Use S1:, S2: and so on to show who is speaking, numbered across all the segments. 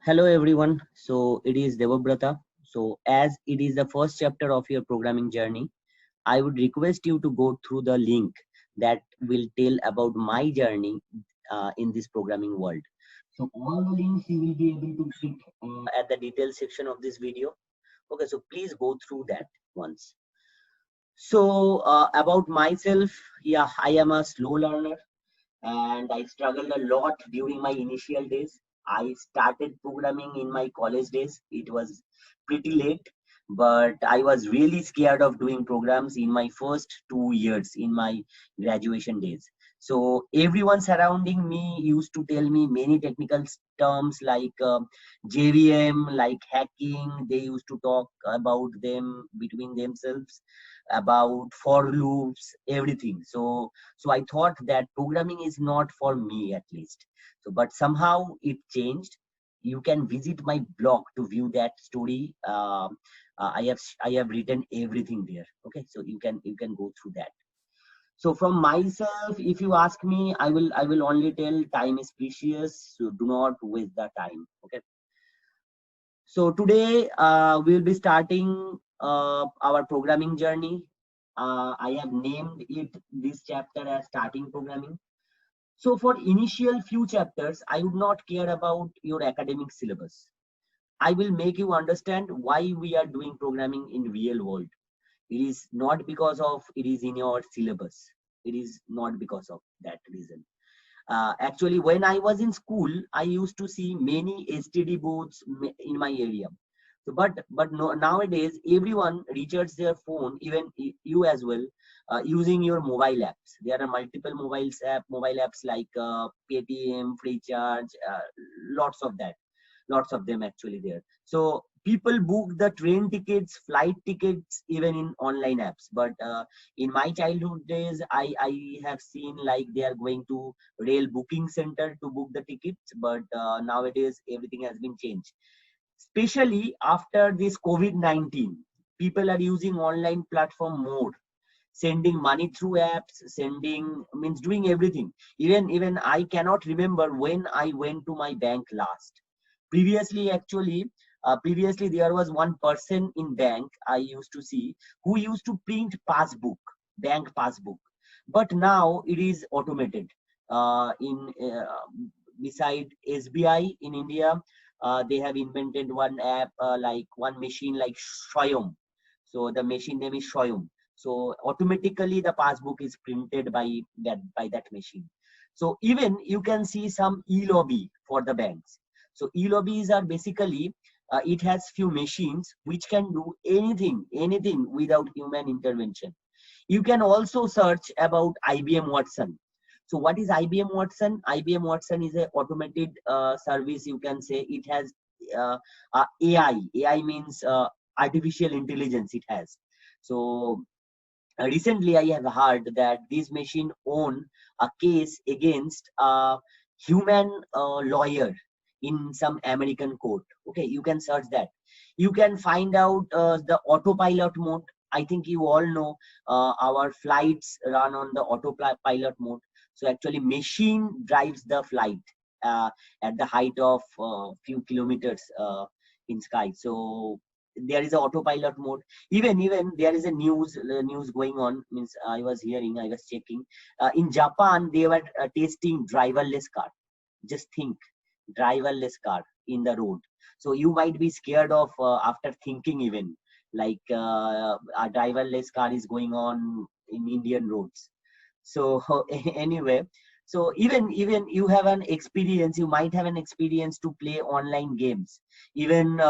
S1: Hello everyone. So it is Devabrata. So as it is the first chapter of your programming journey, I would request you to go through the link that will tell about my journey in this programming world. So all the links you will be able to get at the details section of this video. Okay, so please go through that once. So about myself, yeah, I am a slow learner and I struggled a lot during my initial days. I started programming in my college days. It was pretty late, but I was really scared of doing programs in my first 2 years in my graduation days. So everyone surrounding me used to tell me many technical terms like JVM, like hacking. They used to talk about them between themselves, about for loops, everything. So I thought that programming is not for me at least. So but somehow it changed. You can visit my blog to view that story. I have written everything there. Okay, so you can go through that. So from myself, if you ask me, I will only tell time is precious, so do not waste the time. Okay, so today we'll be starting our programming journey. I have named it this chapter as starting programming. So for initial few chapters, I would not care about your academic syllabus. I will make you understand why we are doing programming in real world. It is not because of it is in your syllabus. It is not because of that reason. Actually, when I was in school, I used to see many STD booths in my area. So, but no, nowadays everyone recharges their phone, even you as well, using your mobile apps. There are multiple mobile apps like Paytm, Freecharge, lots of that, lots of them actually there. So people book the train tickets, flight tickets, even in online apps. But in my childhood days, I have seen like they are going to rail booking center to book the tickets. But nowadays everything has been changed, especially after this COVID-19. People are using online platform more, sending money through apps, sending means doing everything. Even I cannot remember when I went to my bank last. Previously, actually, previously there was one person in bank I used to see who used to print passbook, bank passbook, but now it is automated. In beside SBI in India, they have invented one app, like one machine like Swayam. So the machine name is Swayam. So automatically the passbook is printed by that machine. So even you can see some e-lobby for the banks. So e-lobbies are basically, it has few machines which can do anything without human intervention. You can also search about IBM Watson. So what is IBM Watson? IBM Watson is a automated service. You can say it has AI. AI means artificial intelligence. It has. So recently I have heard that this machine won a case against a human lawyer in some American court. Okay, you can search that. You can find out the autopilot mode. I think you all know our flights run on the autopilot mode. So actually machine drives the flight uh, at the height of few kilometers in sky. So there is a autopilot mode. Even there is a news going on, means I was hearing, I was checking, in Japan they were testing driverless car. Just think, driverless car in the road. So you might be scared of after thinking, even like a driverless car is going on in Indian roads. So anyway, so even you have an experience, you might have an experience to play online games, even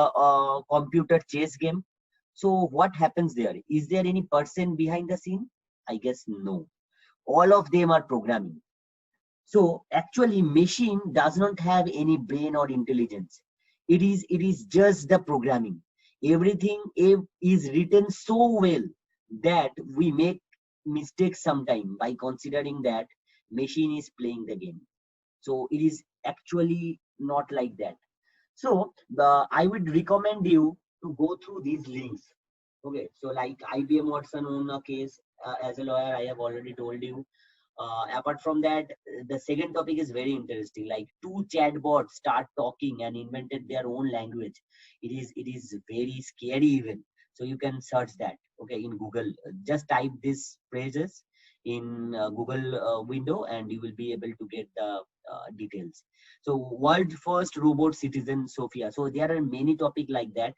S1: computer chess game. So what happens there? Is there any person behind the scene? I guess no. All of them are programming. So actually machine does not have any brain or intelligence. It is just the programming. Everything is written so well that we make mistakes sometime by considering that machine is playing the game. So it is actually not like that. So I would recommend you to go through these links. Okay, so like IBM Watson on a case, as a lawyer, I have already told you. Apart from that, the second topic is very interesting. Like two chatbots start talking and invented their own language. It is very scary even. So you can search that. Okay, in Google, just type these phrases in Google window, and you will be able to get the details. So world first robot citizen Sophia. So there are many topics like that.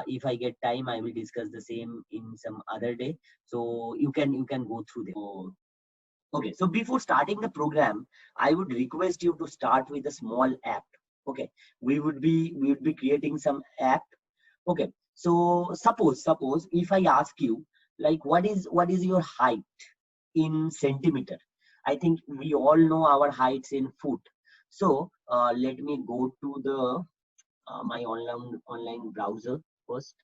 S1: If I get time, I will discuss the same in some other day. So you can go through them. So, okay, so before starting the program, I would request you to start with a small app. Okay, we would be creating some app. Okay, so suppose if I ask you, like, what is your height in centimeter? I think we all know our heights in foot. So let me go to the my online browser first.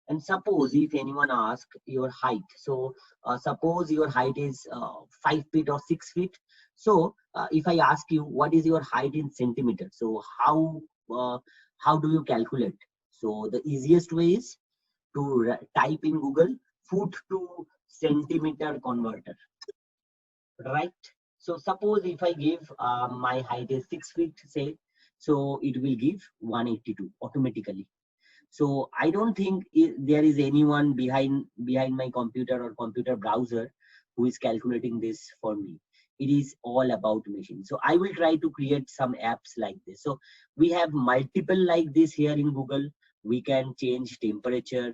S1: And suppose if anyone asks your height, so suppose your height is 5 feet or 6 feet. So if I ask you what is your height in centimeter, so uh, how do you calculate? So the easiest way is to type in Google foot to centimeter converter, right? So suppose if I give my height is 6 feet, say, so it will give 182 automatically. So I don't think there is anyone behind my computer or computer browser who is calculating this for me. It is all about machine. So I will try to create some apps like this. So we have multiple like this here in Google. We can change temperature.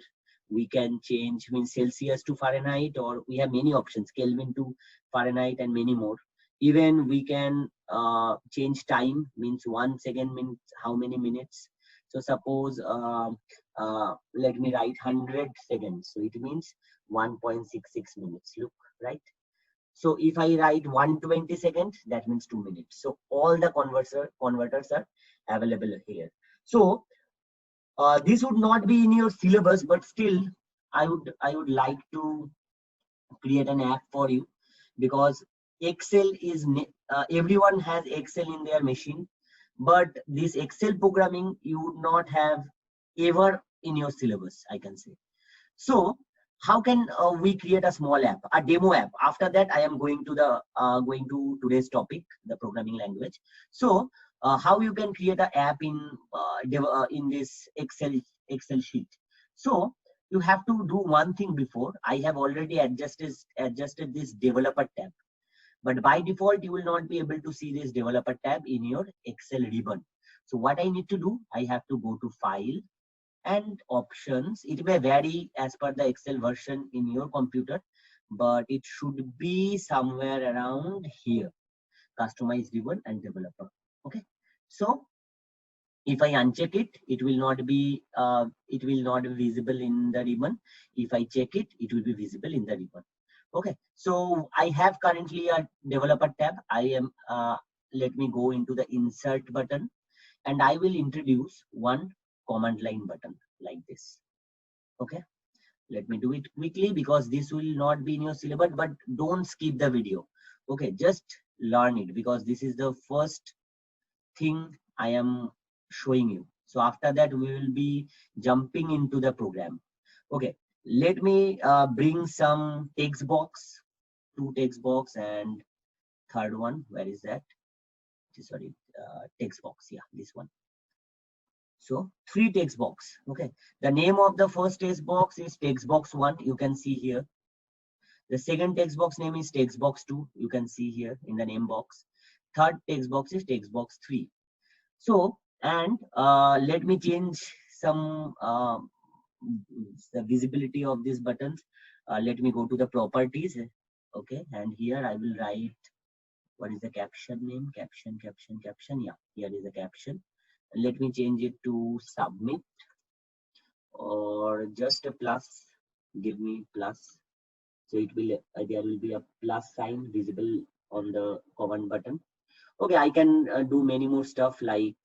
S1: We can change means Celsius to Fahrenheit, or we have many options, Kelvin to Fahrenheit, and many more. Even we can change time, means 1 second means how many minutes. So suppose let me write 100 seconds. So it means 1.66 minutes. Look, right? So if I write 120 seconds, that means 2 minutes. So all the converters are available here. So this would not be in your syllabus, but still, I would like to create an app for you, because Excel is everyone has Excel in their machine, but this Excel programming you would not have ever in your syllabus, I can say. So how can we create a small app, a demo app? After that, I am going to today's topic, the programming language. So how you can create an app in this Excel sheet? So you have to do one thing before. I have already adjusted this developer tab, but by default you will not be able to see this developer tab in your Excel ribbon. So what I need to do, I have to go to file and options. It may vary as per the Excel version in your computer, but it should be somewhere around here, customize ribbon and developer. Okay, so if I uncheck it, it will not be visible in the ribbon. If I check it, it will be visible in the ribbon. Okay, so I have currently a developer tab. I am let me go into the insert button, and I will introduce one command line button like this. Okay, let me do it quickly because this will not be in your syllabus, but don't skip the video. Okay, just learn it, because this is the first thing I am showing you. So after that, we will be jumping into the program. Okay, let me bring some text box, two text box, and third one, where is that? Sorry, text box, yeah, this one. So three text box. Okay, the name of the first text box is text box 1, you can see here. The second text box name is text box 2, you can see here in the name box. Third text box is text box 3. So, and let me change some the visibility of these buttons. Let me go to the properties. Okay, and here I will write, what is the caption name? Caption. Yeah, here is the caption. Let me change it to submit, or just a plus. Give me plus. So it will there will be a plus sign visible on the command button. Okay, I can do many more stuff, like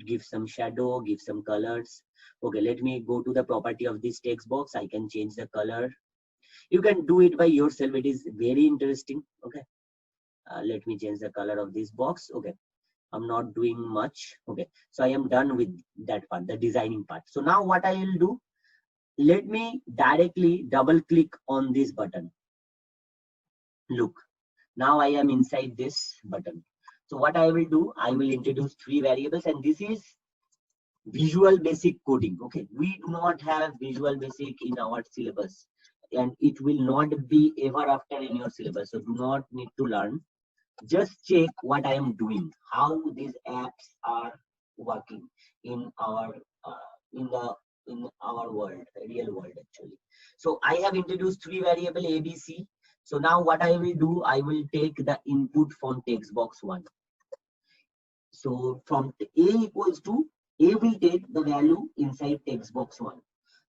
S1: give some shadow, give some colors. Okay, let me go to the property of this text box. I can change the color. You can do it by yourself. It is very interesting. Okay, let me change the color of this box. Okay, I'm not doing much. Okay, so I am done with that part, the designing part. So now what I will do, let me directly double click on this button. Look, Now I am inside this button. So what I will do, I will introduce three variables, and this is Visual Basic coding. Okay, we do not have Visual Basic in our syllabus, and it will not be ever after in your syllabus. So do not need to learn. Just check what I am doing, how these apps are working in our in the in our world, real world actually. So I have introduced three variable A, B, C. So now what I will do, I will take the input from text box one. So from A equals to, A will take the value inside text box one.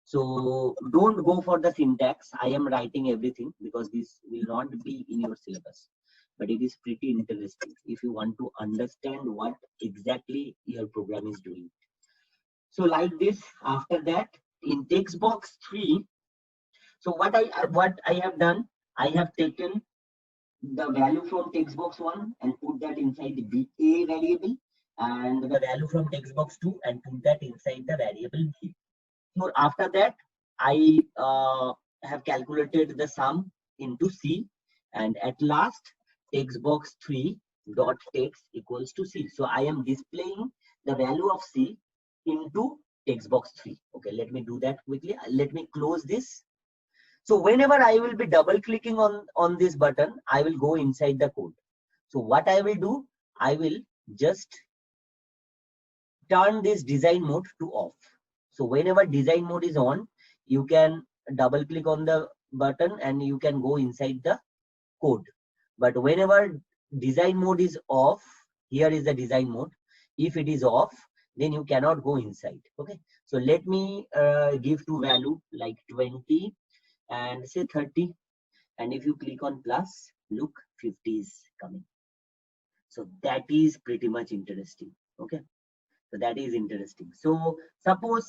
S1: So don't go for the syntax. I am writing everything because this will not be in your syllabus, but it is pretty interesting if you want to understand what exactly your program is doing. So like this, after that, in text box 3, so what I have done, I have taken the value from text box 1 and put that inside the A variable, and the value from text box 2 and put that inside the variable B. So after that, I have calculated the sum into C, and at last text box 3 dot text equals to C. So I am displaying the value of C into text box 3. Okay, let me do that quickly. Let me close this. So whenever I will be double clicking on this button, I will go inside the code. So what I will do, I will just turn this design mode to off. So whenever design mode is on, you can double click on the button and you can go inside the code. But whenever design mode is off, here is the design mode. If it is off, then you cannot go inside. Okay. So let me give two value like 20 and say 30. And if you click on plus, look, 50 is coming. So that is pretty much interesting. Okay. So that is interesting. So suppose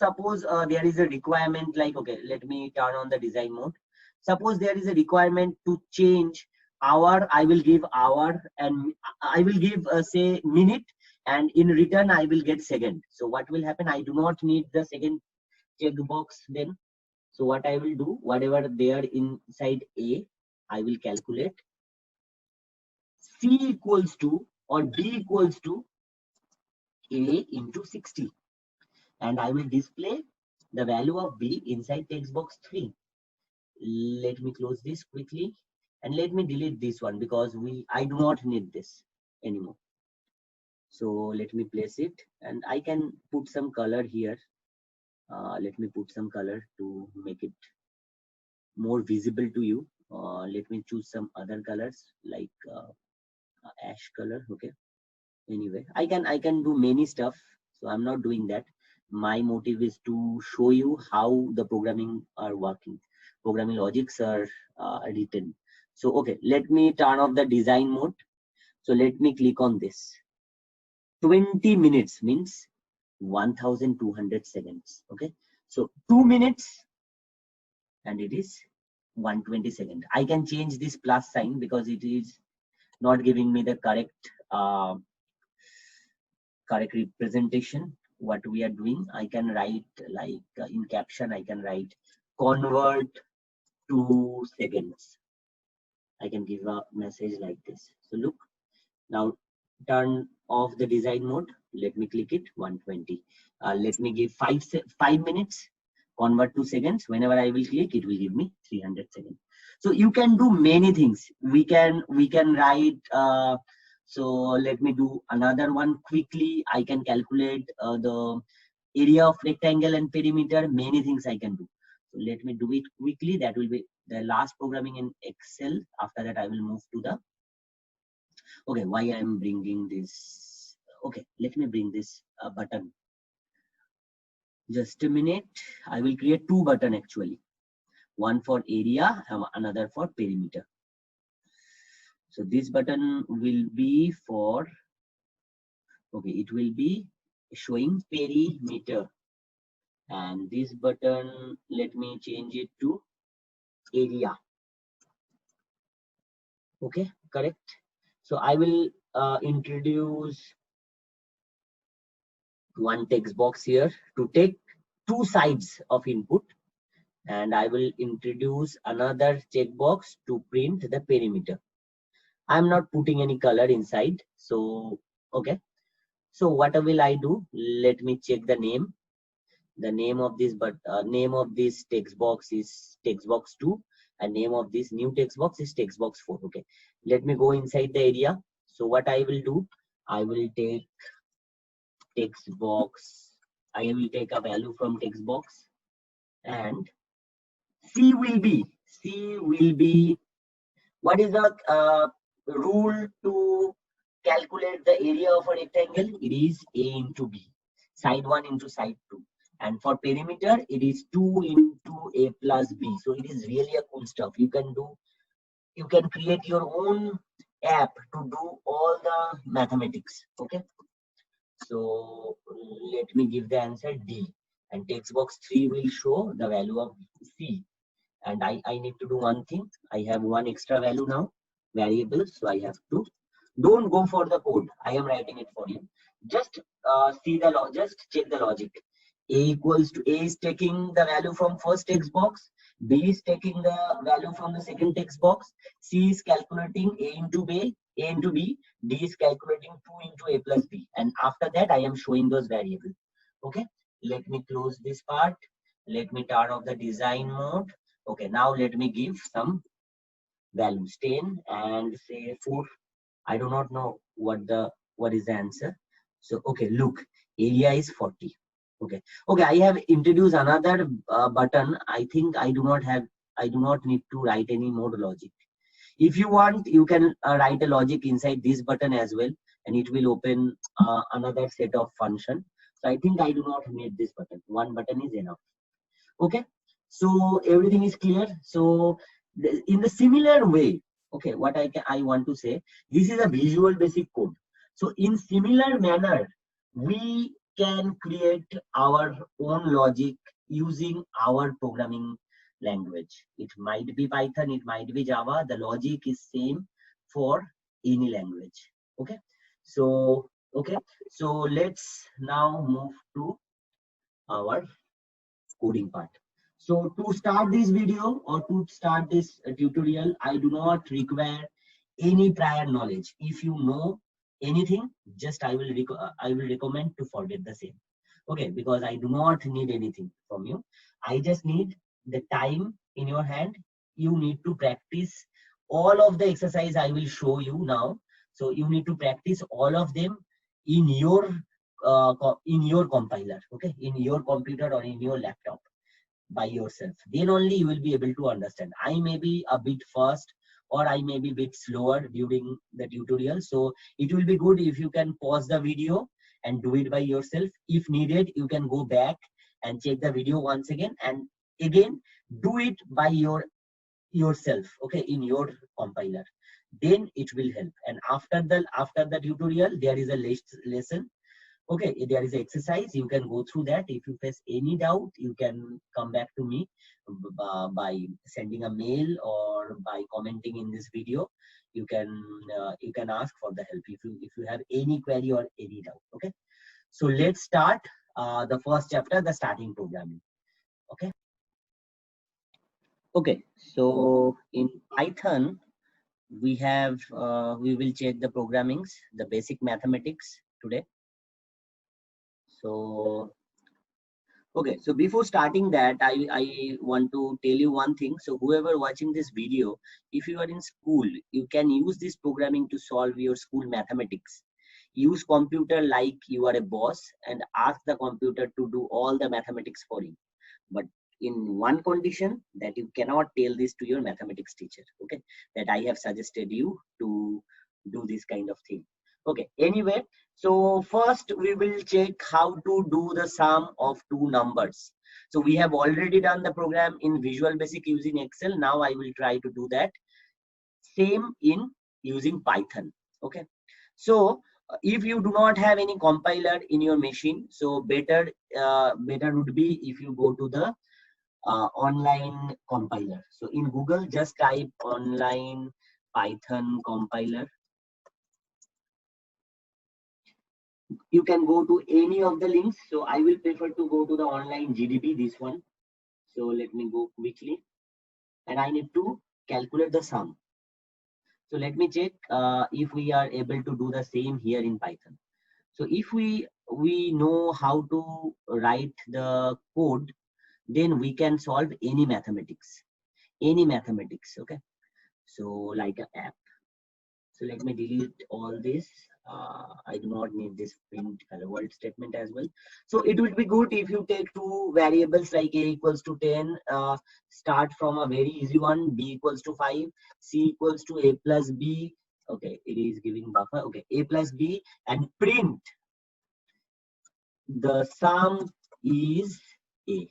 S1: there is a requirement like, okay, let me turn on the design mode. Suppose there is a requirement to change hour, I will give hour, and I will give say minute, and in return I will get second. So what will happen? I do not need the second checkbox then. So what I will do, whatever there inside A, I will calculate C equals to or D equals to A into 60. And I will display the value of B inside text box 3. Let me close this quickly and let me delete this one because I do not need this anymore. So let me place it, and I can put some color here. Let me put some color to make it more visible to you. Let me choose some other colors like ash color. Okay. Anyway, I can do many stuff, so I'm not doing that. My motive is to show you how the programming are working, programming logics are written. So okay, let me turn off the design mode. So let me click on this. 20 minutes means 1200 seconds. Okay, so 2 minutes and it is 120 seconds. I can change this plus sign because it is not giving me the correct representation what we are doing. I can write like in caption, I can write convert to seconds. I can give a message like this. So look, now turn off the design mode. Let me click it 120. Let me give 5 minutes, convert to seconds. Whenever I will click, it will give me 300 seconds. So you can do many things. We can write so let me do another one quickly. I can calculate the area of rectangle and perimeter. Many things I can do. So let me do it quickly. That will be the last programming in Excel. After that, I will move to the, okay, why I'm bringing this. Okay, let me bring this button. Just a minute. I will create two buttons actually. One for area and another for perimeter. So this button will be for, okay, it will be showing perimeter, and this button, let me change it to area. Okay, correct. So I will introduce one text box here to take two sides of input, and I will introduce another checkbox to print the perimeter. I'm not putting any color inside. So, okay. So what will I do? Let me check the name. The name of this, but name of this text box is text box 2, and name of this new text box is text box 4. Okay. Let me go inside the area. So what I will do, I will take text box. I will take a value from text box, and C will be what is the rule to calculate the area of a rectangle? It is A into B, side 1 into side 2. And for perimeter, it is 2 into A plus B. So it is really a cool stuff. You can create your own app to do all the mathematics. Okay. So let me give the answer D. And text box 3 will show the value of C. And I need to do one thing. I have one extra value now, variable. So I have to, don't go for the code. I am writing it for you. Just just check the logic. A equals to A is taking the value from first text box. B is taking the value from the second text box. C is calculating A into B. A into B. D is calculating 2 into A plus B. And after that, I am showing those variables. Okay. Let me close this part. Let me turn off the design mode. Okay, now let me give some values 10 and say 4. I do not know what is the answer. So okay, look, area is 40. Okay, I have introduced another button. I think I do not need to write any more logic. If you want, you can write a logic inside this button as well, and it will open another set of function. So I think I do not need this button. One button is enough. Okay, so everything is clear. So in the similar way, okay, what I want to say, this is a visual basic code. So in similar manner, we can create our own logic using our programming language. It might be Python, it might be Java. The logic is same for any language. Okay, so let's now move to our coding part. So to start this video or to start this tutorial, I do not require any prior knowledge. If you know anything, just I will recommend to forget the same. Okay, because I do not need anything from you. I just need the time in your hand. You need to practice all of the exercise I will show you now. So you need to practice all of them in your compiler, okay, in your computer or in your laptop by yourself. Then only you will be able to understand. I may be a bit fast or I may be a bit slower during the tutorial, so it will be good if you can pause the video and do it by yourself. If needed, you can go back and check the video once again and again do it by yourself, okay, in your compiler. Then it will help. And after the tutorial, there is a lesson. Okay, there is an exercise. You can go through that. If you face any doubt, you can come back to me by sending a mail or by commenting in this video. You can ask for the help if you have any query or any doubt. Okay, so let's start the first chapter, the starting programming. Okay. Okay, so in Python, we will check the programmings, the basic mathematics today. So okay, so before starting that, I want to tell you one thing. So whoever watching this video, if you are in school, you can use this programming to solve your school mathematics. Use computer like you are a boss and ask the computer to do all the mathematics for you. But in one condition, that you cannot tell this to your mathematics teacher, okay, that I have suggested you to do this kind of thing. Okay, anyway, so first we will check how to do the sum of two numbers. So we have already done the program in Visual Basic using Excel. Now I will try to do that same in using Python. Okay, so if you do not have any compiler in your machine, so better would be if you go to the online compiler. So in Google, just type online Python compiler. You can go to any of the links. So I will prefer to go to the online GDB, this one. So let me go quickly, and I need to calculate the sum. So let me check if we are able to do the same here in Python. So if we know how to write the code, then we can solve any mathematics, okay. So like an app. So let me delete all this. I do not need this print hello world statement as well. So it would be good if you take two variables like a equals to 10, start from a very easy one, b equals to 5, c equals to a plus b. Okay, it is giving buffer. Okay, a plus b, and print the sum is a.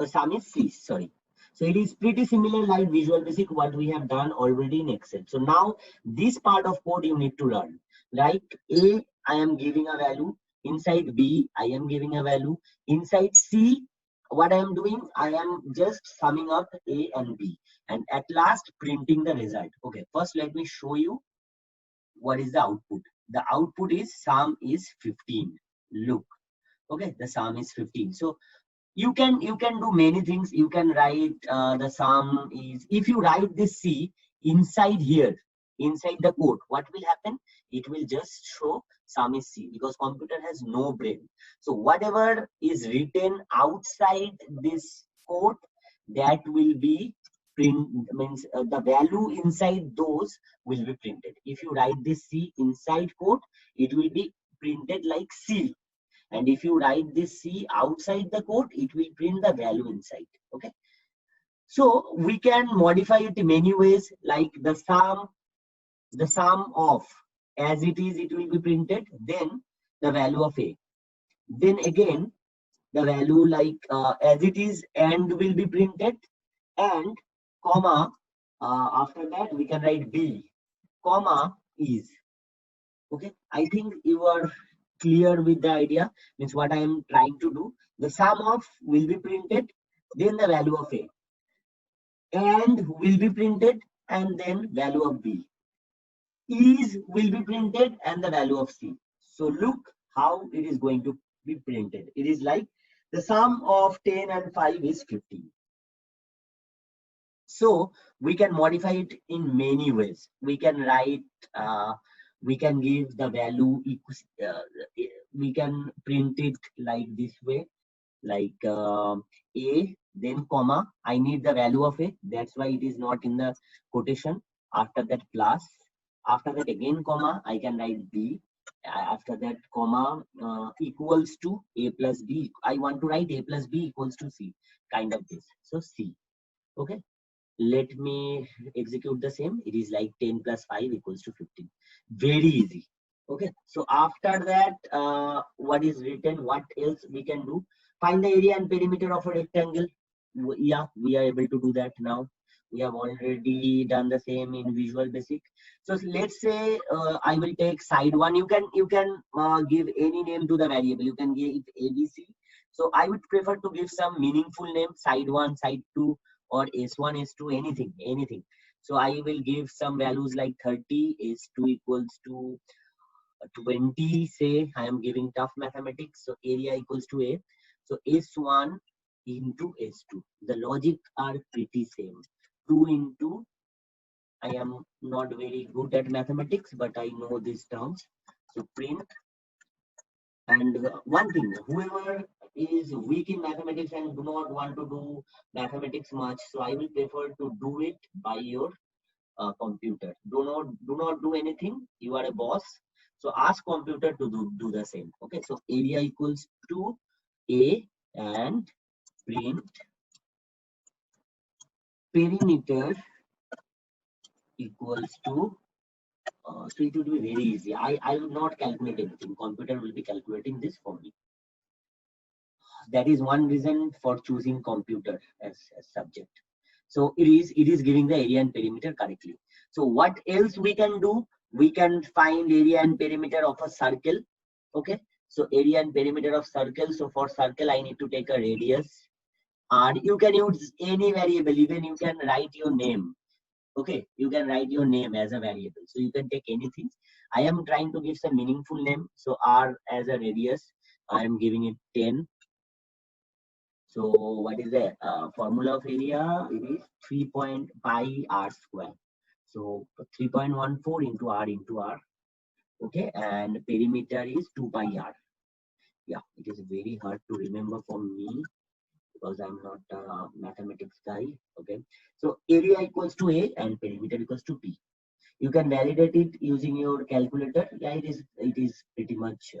S1: Sum is C, sorry. So it is pretty similar like Visual Basic, what we have done already in Excel. So now this part of code you need to learn. Like A, I am giving a value. Inside B, I am giving a value. Inside C, what I am doing, I am just summing up A and B. And at last, printing the result. Okay, first let me show you what is the output. The output is sum is 15. Look, okay, the sum is 15. So you can do many things. You can write the sum is, if you write this C inside here, inside the code, what will happen? It will just show sum is C, because computer has no brain. So whatever is written outside this code, that will be print, means the value inside those will be printed. If you write this C inside code, it will be printed like C. And if you write this C outside the code, it will print the value inside. Okay. So we can modify it in many ways, like the sum of, as it is, it will be printed, then the value of A. Then again, the value like as it is and will be printed, and comma, after that we can write B, comma is. Okay, I think you are clear with the idea, means what I am trying to do. The sum of will be printed, then the value of A, and will be printed, and then value of B. Is will be printed, and the value of C. So look how it is going to be printed. It is like the sum of 10 and 5 is 15. So we can modify it in many ways. We can write, we can give the value equals, we can print it like this way, like A, then comma, I need the value of A, that's why it is not in the quotation. After that plus, after that again comma, I can write B. After that comma, equals to A plus B. I want to write A plus B equals to C, kind of this. So C. Okay, let me execute the same. It is like 10 plus 5 equals to 15. Very easy. Okay, so after that, what is written, what else we can do? Find the area and perimeter of a rectangle. Yeah, we are able to do that now. We have already done the same in Visual Basic. So let's say I will take side 1. You can give any name to the variable. You can give ABC. So I would prefer to give some meaningful name, side 1, side 2, or S1, S2, anything. So I will give some values like 30, S2 equals to 20, say. I am giving tough mathematics, so area equals to A. So S1 into S2. The logic are pretty same. 2 into, I am not very good at mathematics, but I know these terms. So print. And one thing, whoever is weak in mathematics and do not want to do mathematics much, so I will prefer to do it by your computer. Do not do anything. You are a boss, so ask computer to do the same. Okay, so area equals to A, and print perimeter equals to, so it will be very easy. I will not calculate anything. Computer will be calculating this for me. That is one reason for choosing computer as subject. So it is giving the area and perimeter correctly. So what else we can do? We can find area and perimeter of a circle. Okay, so area and perimeter of circle. So for circle, I need to take a radius, and you can use any variable. Even you can write your name. Okay, you can write your name as a variable. So you can take anything. I am trying to give some meaningful name. So R as a radius, I am giving it 10. So what is the formula of area? It is 3 pi r square. So 3.14 into R into R. Okay, and perimeter is 2 pi R. Yeah, it is very hard to remember for me because I'm not a mathematics guy. Okay, so area equals to A and perimeter equals to P. You can validate it using your calculator. Yeah, it is pretty much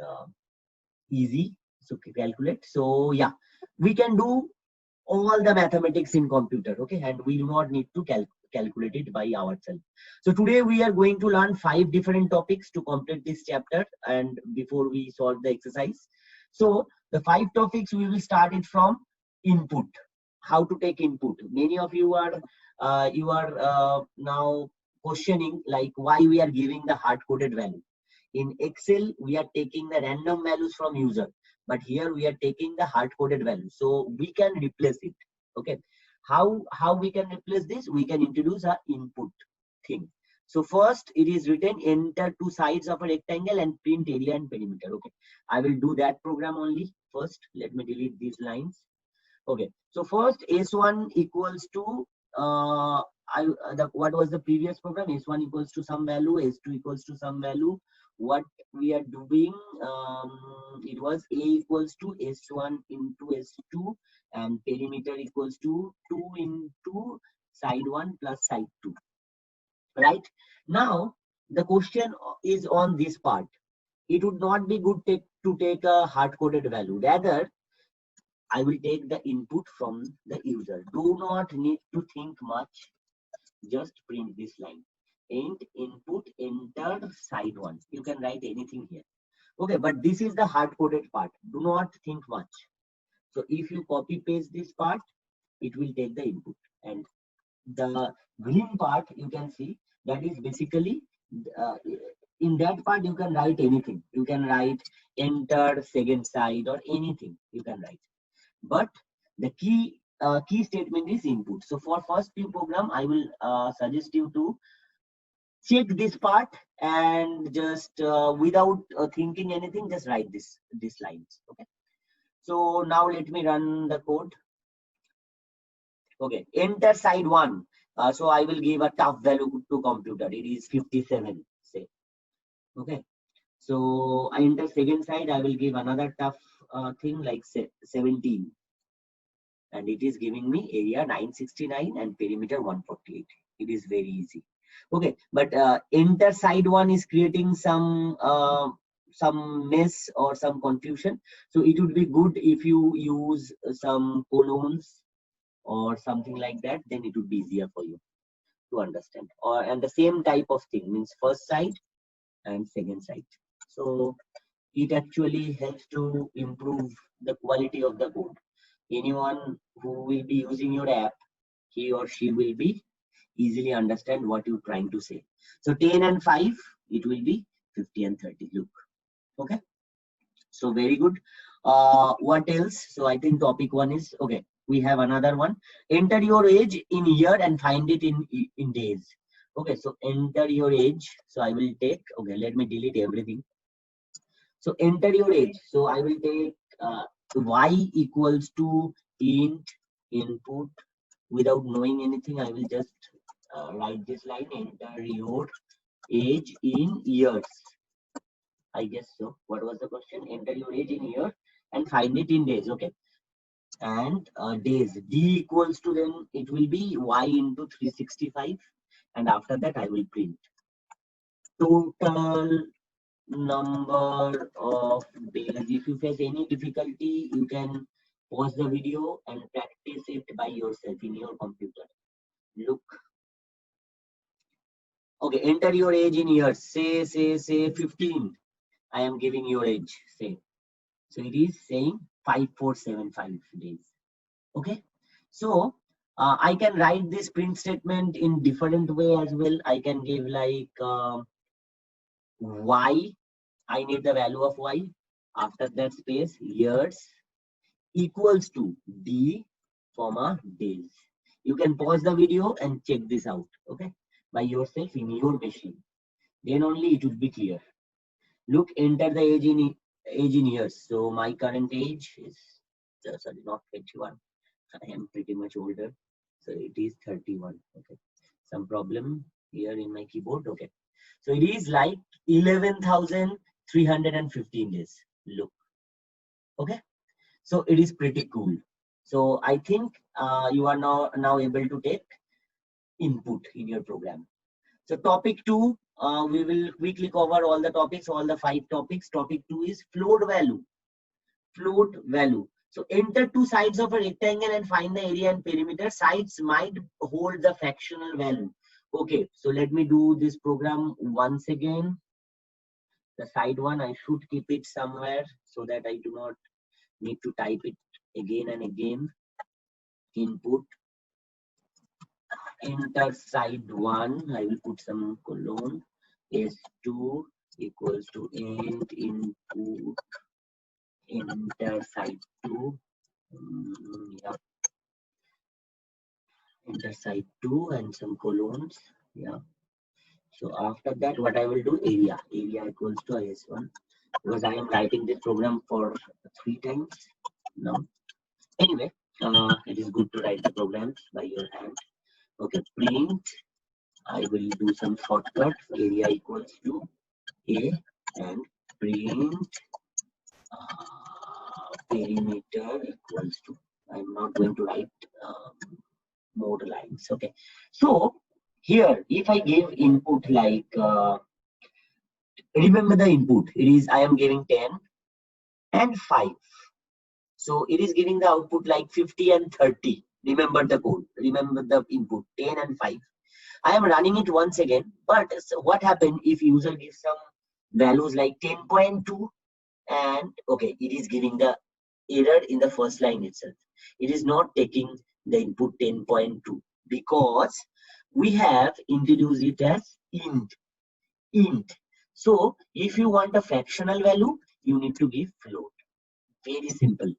S1: easy to calculate. So yeah, we can do all the mathematics in computer. Okay, and we do not need to calculate it by ourselves. So today we are going to learn 5 different topics to complete this chapter, and before we solve the exercise. So the 5 topics we will start it from input. How to take input. Many of you are now questioning like why we are giving the hard coded value. In Excel we are taking the random values from user, but here we are taking the hard coded value, so we can replace it. Okay, how we can replace this? We can introduce a input thing. So first it is written enter two sides of a rectangle and print area and perimeter. Okay, I will do that program only. First let me delete these lines. Okay, so first S1 equals to what was the previous program? S1 equals to some value, S2 equals to some value. What we are doing, it was A equals to S1 into S2 and perimeter equals to 2 into side 1 plus side 2. Right? Now the question is on this part. It would not be good to take a hard-coded value. Rather, I will take the input from the user. Do not need to think much. Just print this line. Int input entered side 1. You can write anything here. Okay, but this is the hard-coded part. Do not think much. So if you copy paste this part, it will take the input. And the green part you can see that is basically uh, in that part you can write anything. You can write enter second side or anything you can write. But the key statement is input. So for first few program, I will suggest you to check this part and just without thinking anything, just write this lines. Okay. So now let me run the code. Okay, enter side 1. So I will give a tough value to computer. It is 57. Say. Okay. So I enter second side. I will give another tough thing like 17. And it is giving me area 969 and perimeter 148. It is very easy. Okay, but enter side 1 is creating some mess or some confusion. So it would be good if you use some colons or something like that. Then it would be easier for you to understand. Or and the same type of thing means first side and second side. So it actually helps to improve the quality of the code. Anyone who will be using your app, he or she will be easily understand what you're trying to say. So 10 and 5, it will be 50 and 30. Look. Okay. So very good. What else? So I think topic 1 is okay. We have another one. Enter your age in year and find it in days. Okay. So enter your age. So I will take. Okay. Let me delete everything. So enter your age. So I will take y equals to int input. Without knowing anything, I will just write this line. Enter your age in years. I guess so. What was the question? Enter your age in years and find it in days. Okay. And days. D equals to then it will be y into 365. And after that, I will print total number of days. If you face any difficulty, you can pause the video and practice it by yourself in your computer. Look. Okay, enter your age in years. Say 15. I am giving your age. Say. So it is saying 5475 days. Okay. So I can write this print statement in different way as well. I can give like y. I need the value of y. After that space years equals to d comma days. You can pause the video and check this out. Okay, by yourself in your machine. Then only it will be clear. Look, enter the age in years. So my current age is sorry, not 21. I am pretty much older. So it is 31. Okay. Some problem. here in my keyboard. Okay, so it is like 11,315 days. Look, okay, so it is pretty cool. So I think you are now able to take input in your program. So topic 2, we will quickly cover all the topics, all the 5 topics. Topic 2 is float value. Float value. So enter two sides of a rectangle and find the area and perimeter. Sides might hold the fractional value. Okay, so let me do this program once again. The side one, I should keep it somewhere so that I do not need to type it again and again. Input, enter side 1, I will put some colon, s2 equals to int input, enter side 2, yeah, enter side 2 and some colons, yeah. So after that, what I will do, area equals to is1, because I am writing this program for 3 times now. Anyway, it is good to write the programs by your hand. Okay, print, I will do some shortcut, area equals to a, and print perimeter equals to, I'm not going to write more lines. Okay, so here if I give input like remember the input, it is I am giving 10 and 5, so it is giving the output like 50 and 30. Remember the code, remember the input 10 and 5. I am running it once again, but what happened if user gives some values like 10.2, and okay, it is giving the error in the first line itself. It is not taking the input 10.2 because we have introduced it as int. So if you want a fractional value, you need to give float. Very simple.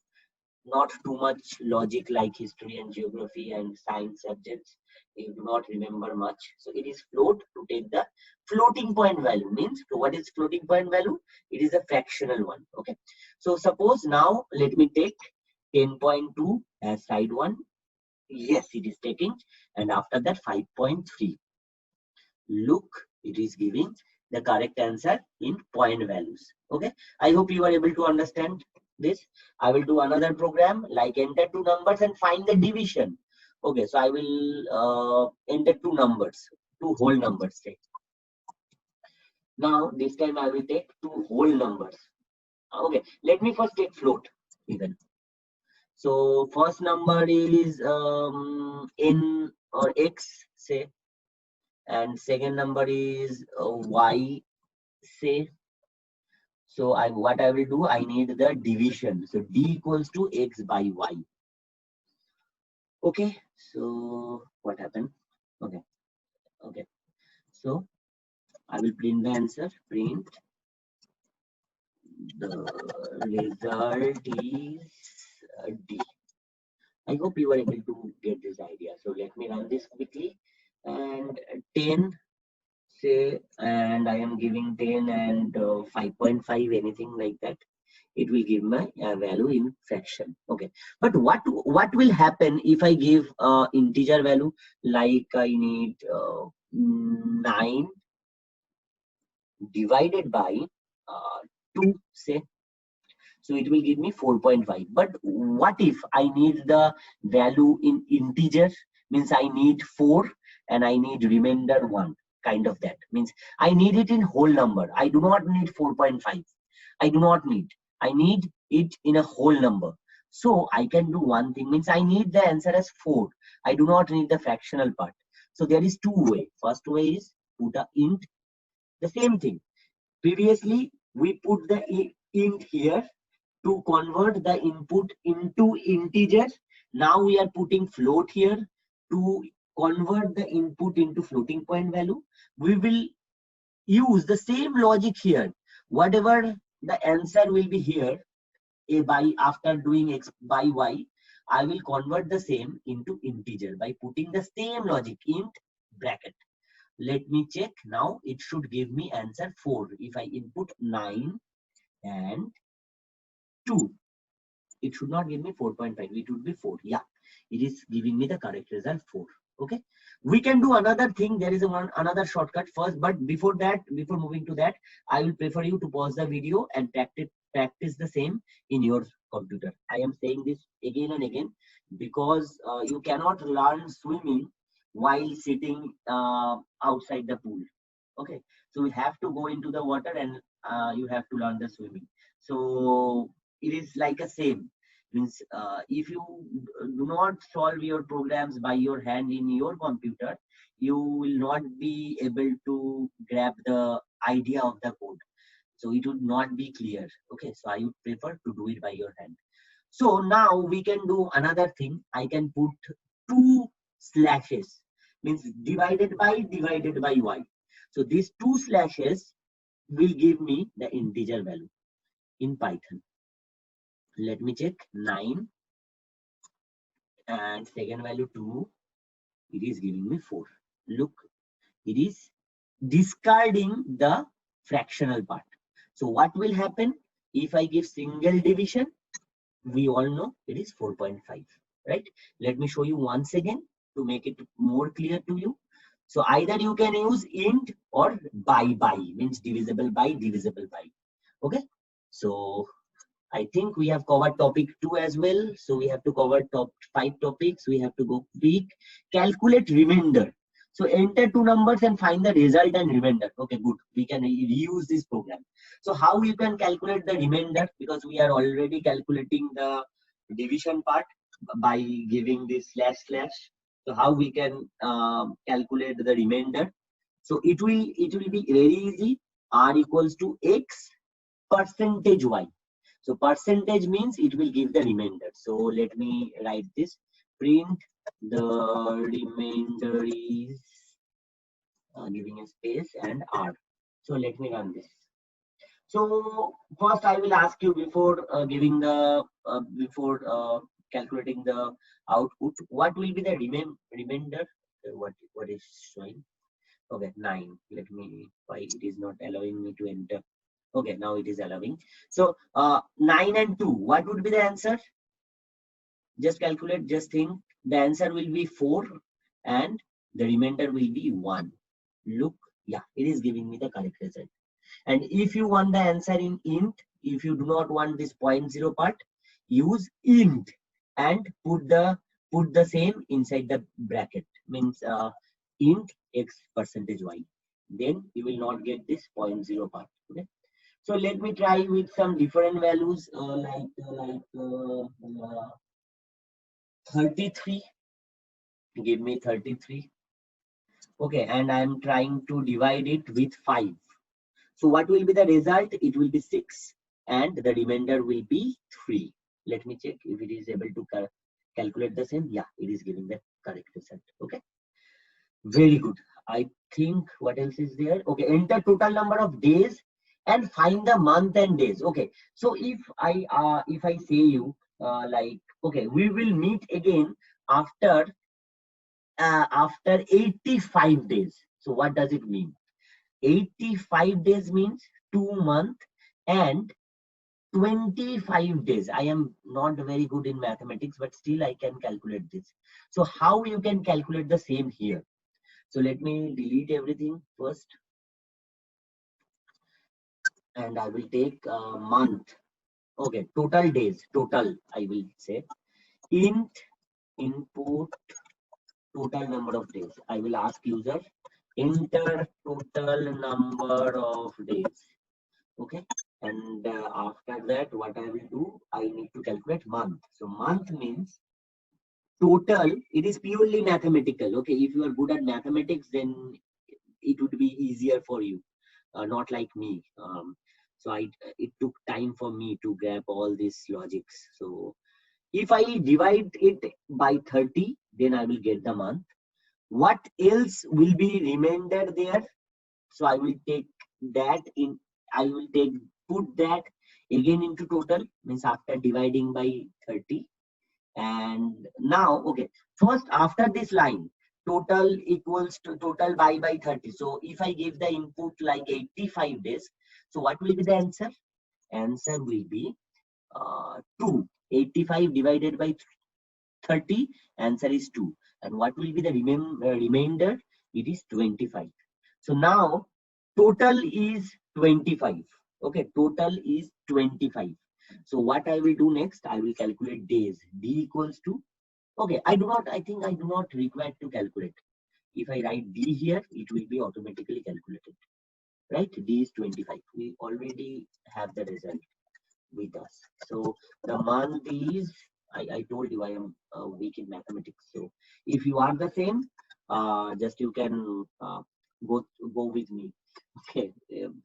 S1: Not too much logic like history and geography and science subjects. You do not remember much. So it is float to take the floating point value. Means what is floating point value? It is a fractional one. Okay. So suppose now let me take 10.2 as side 1. Yes, it is taking. And after that 5.3. Look, it is giving the correct answer in point values. Okay. I hope you are able to understand this. I will do another program like enter two numbers and find the division. Okay, so I will enter two numbers, two whole numbers. Say. Now this time I will take two whole numbers. Okay, let me first take float even. So first number is n or x, say, and second number is y, say. So what I will do, I need the division. So d equals to x by y. Okay, so what happened? Okay. So I will print the answer. Print the result is D. I hope you were able to get this idea. So let me run this quickly. And 10, say, and I am giving 10 and 5.5, anything like that. It will give my value in fraction. Okay, but what will happen if I give integer value like I need 9 divided by 2, say, so it will give me 4.5. But what if I need the value in integer, means I need 4 and I need remainder 1, kind of that, means I need it in whole number. I do not need 4.5. I do not need, I need it in a whole number. So I can do one thing, means I need the answer as 4. I do not need the fractional part. So there is two ways. First way is put a int, the same thing. Previously we put the int here to convert the input into integer. Now we are putting float here to convert the input into floating point value. We will use the same logic here. Whatever the answer will be here, a by after doing x by y, I will convert the same into integer by putting the same logic, int bracket. Let me check now. It should give me answer 4 if I input 9 and 2. It should not give me 4.5. It would be 4. Yeah, it is giving me the correct result 4. Okay, we can do another thing. There is another shortcut first, but before that, before moving to that, I will prefer you to pause the video and practice the same in your computer. I am saying this again and again because you cannot learn swimming while sitting outside the pool. Okay, so we have to go into the water and you have to learn the swimming. So it is like a same, means if you do not solve your programs by your hand in your computer, you will not be able to grab the idea of the code, so it would not be clear. Okay, so I would prefer to do it by your hand. So now we can do another thing. I can put two slashes, means divided by y. So these two slashes will give me the integer value in Python. Let me check. 9 and second value 2. It is giving me 4. Look, it is discarding the fractional part. So what will happen if I give single division? We all know it is 4.5, right? Let me show you once again to make it more clear to you. So either you can use int or by, means divisible by. Okay, so I think we have covered topic 2 as well. So we have to cover top 5 topics. We have to go quick. Calculate remainder. So enter two numbers and find the result and remainder. Okay, good. We can reuse this program. So how you can calculate the remainder? Because we are already calculating the division part by giving this slash slash. So how we can calculate the remainder? So it will be very easy. R equals to x percentage y. So percentage means it will give the remainder. So let me write this. Print the remainder is giving a space and R. So let me run this. So first I will ask you before giving the calculating the output, what will be the remainder? What is showing? Okay, 9. Let me, why it is not allowing me to enter? Okay, now it is allowing. So 9 and 2, what would be the answer? Just calculate, just think. The answer will be 4 and the remainder will be 1. Look, yeah, it is giving me the correct result. And if you want the answer in int, if you do not want this 0.0 part, use int and put the same inside the bracket, means int x percentage y. Then you will not get this 0.0 part. Okay. So let me try with some different values like 33. Give me 33. Okay, and I am trying to divide it with 5. So what will be the result? It will be 6 and the remainder will be 3. Let me check if it is able to calculate the same. Yeah, it is giving the correct result. Okay, very good. I think what else is there? Okay, enter total number of days and find the month and days. Okay, so if I say you like, okay, we will meet again after 85 days. So what does it mean? 85 days means 2 months and 25 days. I am not very good in mathematics, but still I can calculate this. So how you can calculate the same here? So let me delete everything first. And I will take month. Okay, total days, total I will say. Int input total number of days. I will ask user enter total number of days. Okay, and after that what I will do, I need to calculate month. So month means total. It is purely mathematical. Okay, if you are good at mathematics, then it would be easier for you, not like me. So it took time for me to grab all these logics. So if I divide it by 30, then I will get the month. What else will be remainder there? So I will take that in, I will put that again into total, means after dividing by 30. And now, okay, first after this line, total equals to total by 30. So if I give the input like 85 days, so what will be the answer? Answer will be 2. 85 divided by 30, answer is 2. And what will be the remainder? It is 25. So now total is 25. Okay, total is 25. So what I will do next, I will calculate days. D equals to, okay, I think I do not require to calculate. If I write D here, it will be automatically calculated, right? D is 25. We already have the result with us. So the month is, I told you I am weak in mathematics. So if you are the same, just you can go with me. Okay.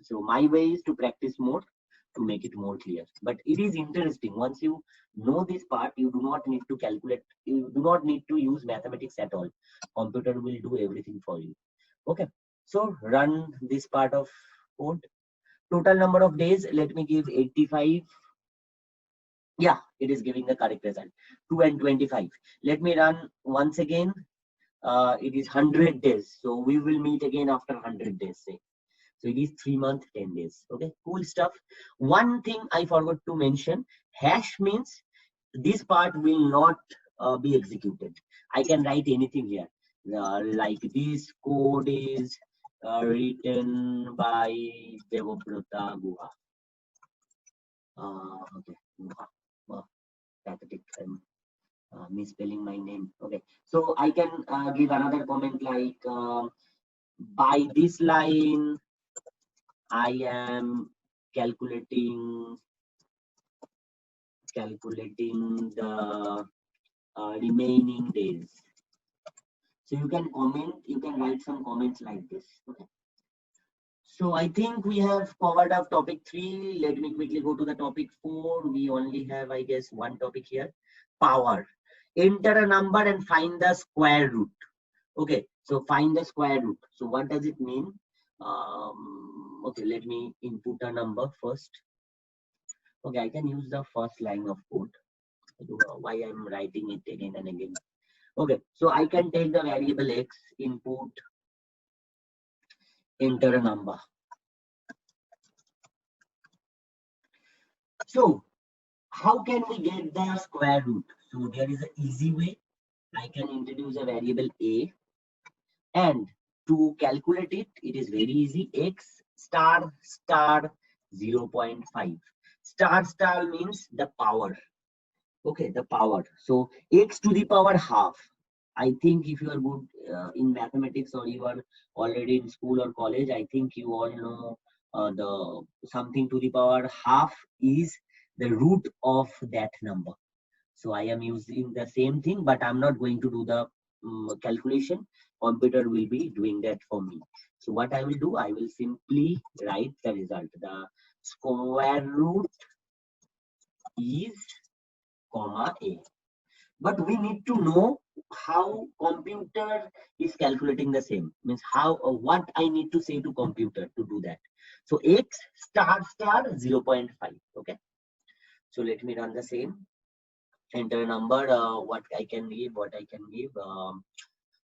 S1: So my way is to practice more to make it more clear. But it is interesting. Once you know this part, you do not need to calculate. You do not need to use mathematics at all. Computer will do everything for you. Okay. So run this part of code. Total number of days. Let me give 85. Yeah, it is giving the correct result. 2 and 25. Let me run once again. It is 100 days. So we will meet again after 100 days. Say. So it is 3 months, 10 days. Okay, cool stuff. One thing I forgot to mention, hash means this part will not be executed. I can write anything here. Like this code is written by Devabrata Guha. Okay, Guha. Pathetic. Misspelling my name. Okay, so I can give another comment like by this line I am calculating the remaining days. So you can comment, you can write some comments like this. Okay. So I think we have covered up topic 3. Let me quickly go to the topic 4. We only have, I guess, one topic here. Power. Enter a number and find the square root. Okay, so find the square root. So what does it mean? Okay, let me input a number first. Okay, I can use the first line of code. I don't know why I'm writing it again and again. Okay, so I can take the variable x, input, enter a number. So how can we get the square root? So there is an easy way. I can introduce a variable a, and to calculate it, it is very easy. X star star 0.5. Star means the power. Okay, the power. So x to the power half. I think if you are good in mathematics or you are already in school or college, I think you all know the something to the power half is the root of that number. So I am using the same thing, but I'm not going to do the calculation. Computer will be doing that for me. So what I will do, I will simply write the result. The square root is comma a. But we need to know how computer is calculating the same. Means how what I need to say to computer to do that. So x star star 0.5. Okay. So let me run the same. Enter a number. What I can give.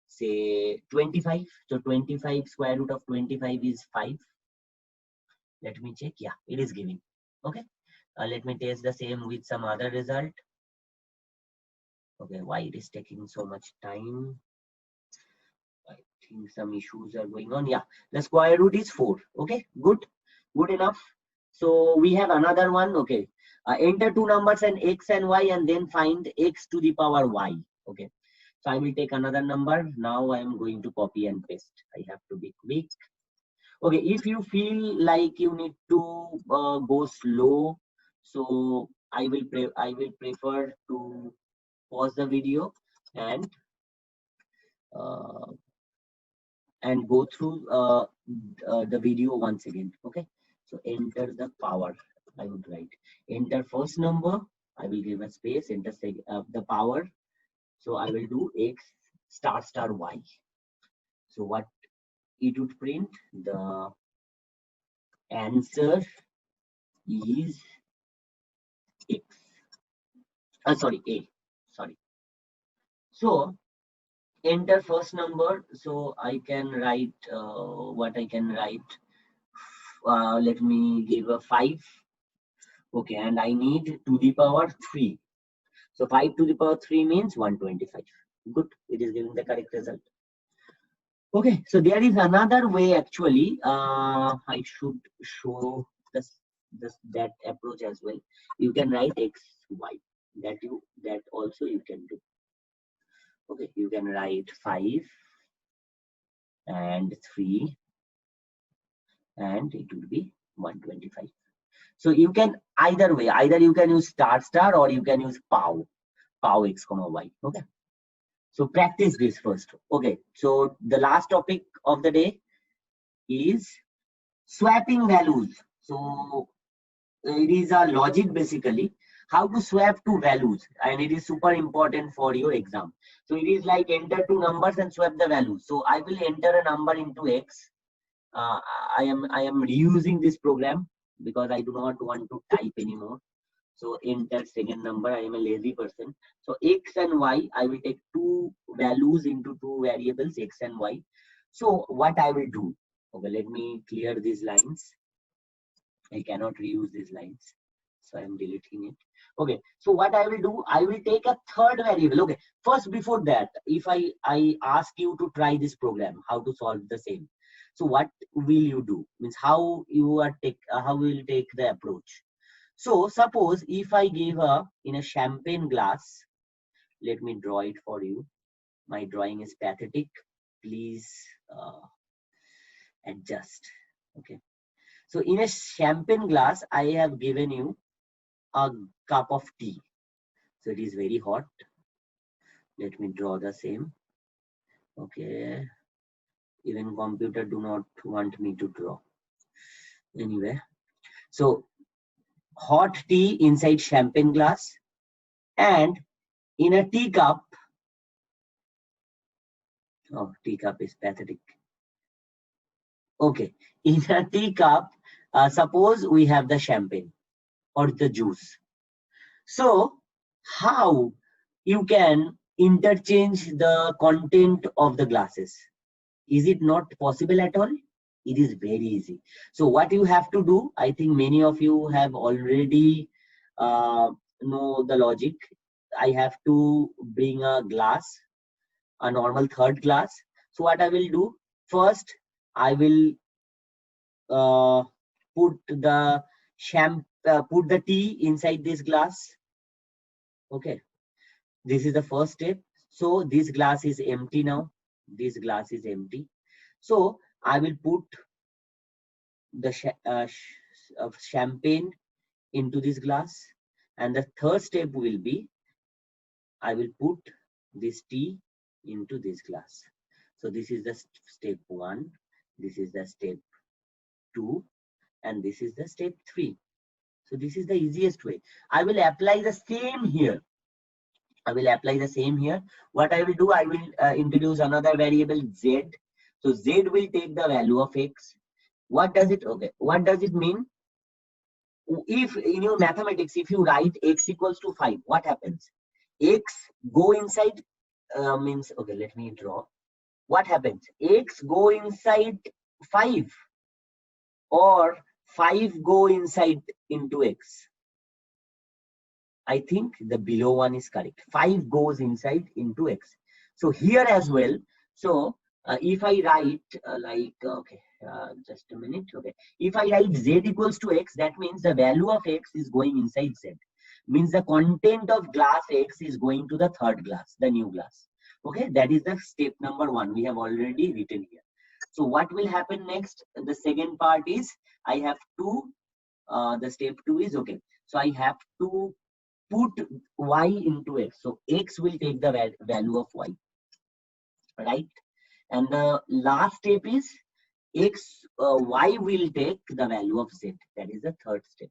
S1: Say 25. So 25 square root of 25 is 5. Let me check. Yeah, it is giving. Okay. Let me test the same with some other result. Okay, why it is taking so much time? I think some issues are going on. Yeah, the square root is 4. Okay, good enough. So we have another one. Okay, enter two numbers and x and y, and then find x to the power y. Okay, so I will take another number. Now I am going to copy and paste. I have to be quick. Okay, if you feel like you need to go slow, so I will prefer to pause the video and go through the video once again. Okay, so enter the power. I would write enter first number. I will give a space. Enter the power. So I will do x star star y. So what it would print, the answer is x. Sorry, a. Sorry. So enter first number. So I can write what I can write. Let me give a 5. Okay, and I need to the power 3. So 5 to the power 3 means 125. Good, it is giving the correct result. Okay, so there is another way actually. I should show that approach as well. You can write x, y. That also you can do. Okay, you can write 5 and 3, and it will be 125. So you can either way, either you can use star star or you can use pow x comma y. Okay. So practice this first. Okay. So the last topic of the day is swapping values. So it is a logic basically, how to swap two values, and it is super important for your exam. So it is like enter two numbers and swap the values. So I will enter a number into x. I am reusing this program because I do not want to type anymore. So enter second number. I am a lazy person. So x and y, I will take two values into two variables, x and y. So what I will do, okay, let me clear these lines. I cannot reuse these lines, so I am deleting it. Okay, so what I will do, I will take a third variable. Okay, first before that, if I ask you to try this program, how to solve the same. So what will you do? Means how you are how will take the approach. So suppose if I give in a champagne glass, let me draw it for you. My drawing is pathetic. Please adjust. Okay. So in a champagne glass, I have given you a cup of tea. So it is very hot. Let me draw the same. Okay. Even computer do not want me to draw. Anyway. So hot tea inside champagne glass, and in a teacup. Oh, teacup is pathetic. Okay. In a teacup, suppose we have the champagne or the juice. So how you can interchange the content of the glasses? Is it not possible at all? It is very easy. So what you have to do, I think many of you have already know the logic. I have to bring a glass, a normal third glass. So what I will do, first I will put the put the tea inside this glass. Okay, this is the first step. So this glass is empty now. This glass is empty. So I will put the champagne into this glass, and the third step will be I will put this tea into this glass. So this is the step 1, this is the step 2, and this is the step 3. So this is the easiest way. I will apply the same here. I will apply the same here. What I will do, I will introduce another variable z. So z will take the value of x. What does it, okay, what does it mean? If in your mathematics, if you write x equals to 5, what happens? X go inside, means, okay, let me draw. What happens? X go inside 5, or 5 go inside into x. I think the below one is correct. 5 goes inside into x. So here as well. So if I write like, okay, just a minute. Okay, if I write z equals to x, that means the value of x is going inside z. Means the content of glass x is going to the third glass, the new glass. Okay, that is the step number 1. We have already written here. So what will happen next? The second part is I have to, the step 2 is, okay, so I have to put y into x. So x will take the value of y, right? And the last step is y will take the value of z. That is the third step.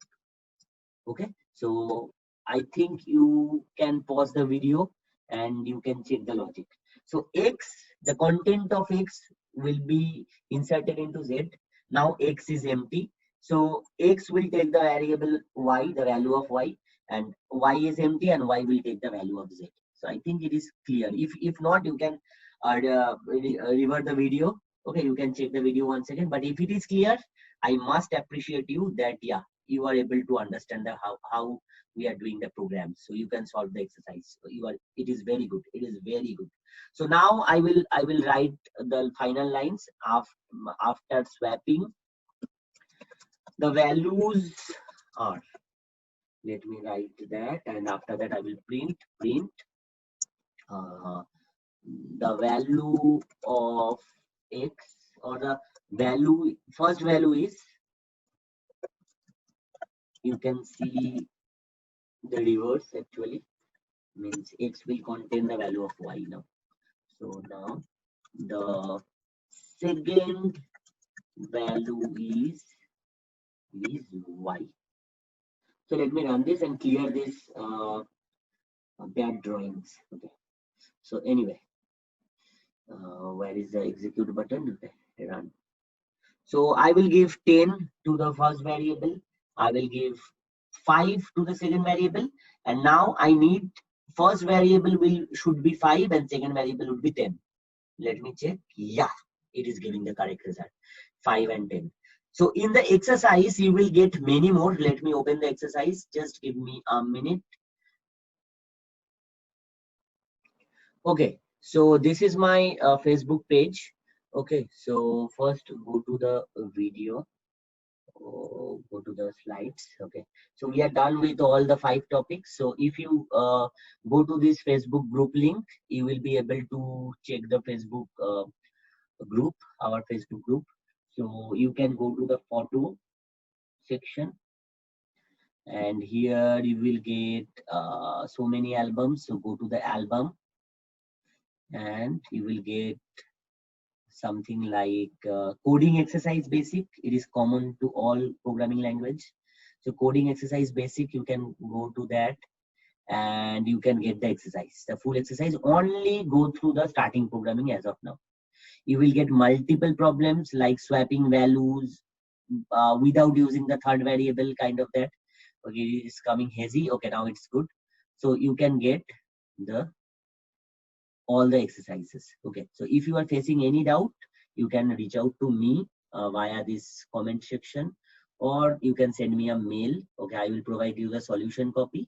S1: Okay, so I think you can pause the video and you can check the logic. So x, the content of x will be inserted into z. Now x is empty. So x will take the variable y, the value of y, and y is empty, and y will take the value of z. So I think it is clear. If not, you can revert the video. Okay, you can check the video once again. But if it is clear, I must appreciate you that, yeah, you are able to understand the how we are doing the program. So you can solve the exercise. So it is very good. It is very good. So now I will write the final lines after swapping. The values are, let me write that, and after that I will print uh, the value of x, or the value, first value is, you can see the reverse actually, means x will contain the value of y now. So now the second value is y. So let me run this and clear this bad drawings. Okay. So anyway, where is the execute button? Okay, run. So I will give 10 to the first variable. I will give 5 to the second variable. And now I need, first variable should be 5 and second variable would be 10. Let me check. Yeah, it is giving the correct result. 5 and 10. So in the exercise, you will get many more. Let me open the exercise. Just give me a minute. Okay, so this is my Facebook page. Okay, so first go to the video. Go to the slides. Okay, so we are done with all the 5 topics. So if you go to this Facebook group link, you will be able to check the Facebook group, our Facebook group. So you can go to the photo section, and here you will get so many albums. So go to the album, and you will get something like coding exercise basic. It is common to all programming language. So coding exercise basic, you can go to that and you can get the exercise, the full exercise. Only go through the starting programming as of now. You will get multiple problems like swapping values without using the third variable, kind of that. Okay, it's coming hazy. Okay, now it's good. So you can get the all the exercises. Okay, so if you are facing any doubt, you can reach out to me via this comment section, or you can send me a mail. Okay, I will provide you the solution copy.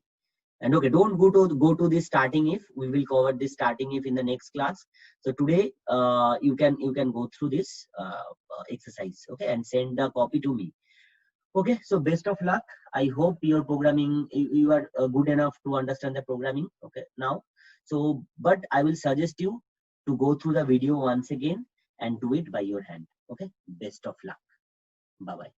S1: And okay, don't go to this starting if. We will cover this starting if in the next class. So today you can go through this exercise, okay, and send the copy to me. Okay, so best of luck. I hope your programming, you are good enough to understand the programming. Okay, now, so but I will suggest you to go through the video once again and do it by your hand. Okay, best of luck. Bye bye.